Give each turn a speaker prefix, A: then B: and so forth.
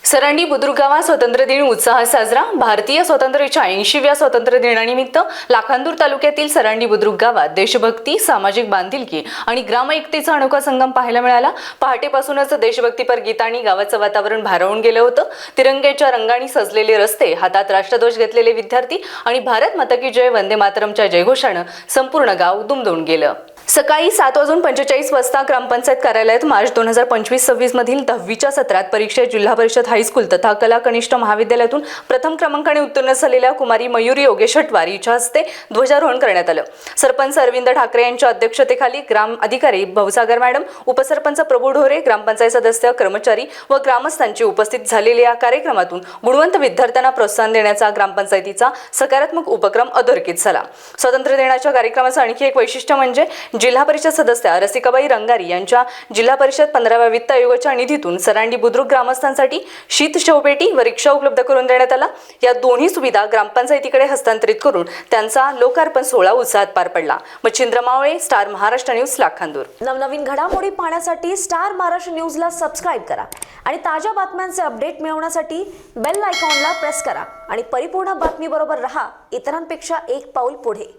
A: सरांडी बुद्रुक गावात स्वातंत्र्य दिन उत्साहात साजरा। भारतीय स्वातंत्र्याच्या 80व्या स्वातंत्र्य दिनानिमित्त लाखांदूर तालुक्यातील सरांडी बुद्रुक गावात देशभक्ती, सामाजिक बांधिलकी आणि ग्रामैक्यतेचा अनोखा संगम पाहायला मिळाला। पहाटेपासूनच देशभक्तीपर गीतांनी गावाचं वातावरण भारावून गेलं होतं। तिरंग्याच्या रंगांनी सजलेले रस्ते, हातात राष्ट्रध्वज घेतलेले विद्यार्थी आणि भारत माता की जय, वंदे मातरमच्या जयघोषानं संपूर्ण गाव दुमदुमून गेलं। सकाळी 7:45 वाजता ग्रामपंचायत कार्यालयात मार्च 2025-26 मधील 10वीच्या सत्रात परीक्षेत जिल्हा परिषद हायस्कूल तथा कला कनिष्ठ महाविद्यालयातून प्रथम क्रमांकाने उत्तीर्ण झालेल्या कुमारी मयुरी योगेश हटवार यांच्या हस्ते ध्वजारोहण करण्यात आलं। सरपंच अरविंद ठाकरे यांच्या अध्यक्षतेखाली ग्राम अधिकारी भवसागर मॅडम, उपसरपंच प्रभू ढोरे, ग्रामपंचायत सदस्य, कर्मचारी व ग्रामस्थांची उपस्थित झालेल्या या कार्यक्रमातून गुणवंत विद्यार्थ्यांना प्रोत्साहन देण्याचा ग्रामपंचायतीचा सकारात्मक उपक्रम अधोरेखित झाला। स्वातंत्र्य दिनाच्या कार्यक्रमाचं आणखी एक वैशिष्ट्य म्हणजे जिल्हा परिषद सदस्य रसिकाबाई रंगारी यांच्या जिल्हा परिषद 15व्या वित्त आयोगाच्या निधीतून सरांडी बुद्रुक ग्रामस्थांसाठी शीत शवपेटी व रिक्षा उपलब्ध करून देण्यात आला। या दोन्ही सुविधा ग्रामपंचायतीकडे हस्तांतरित करून त्यांचा लोकार्पण सोहळा उत्साहात पार पडला। मच्छिंद्र मावळे, स्टार महाराष्ट्र न्यूज, लाखांदूर।
B: नवनवीन घडामोडी पाहण्यासाठी स्टार महाराष्ट्र न्यूजला सबस्क्राइब करा आणि ताज्या बातम्यांचे अपडेट मिळवण्यासाठी बेल आयकॉनला प्रेस करा आणि परिपूर्ण बातमी बरोबर रहा, इतरांपेक्षा एक पाऊल पुढे।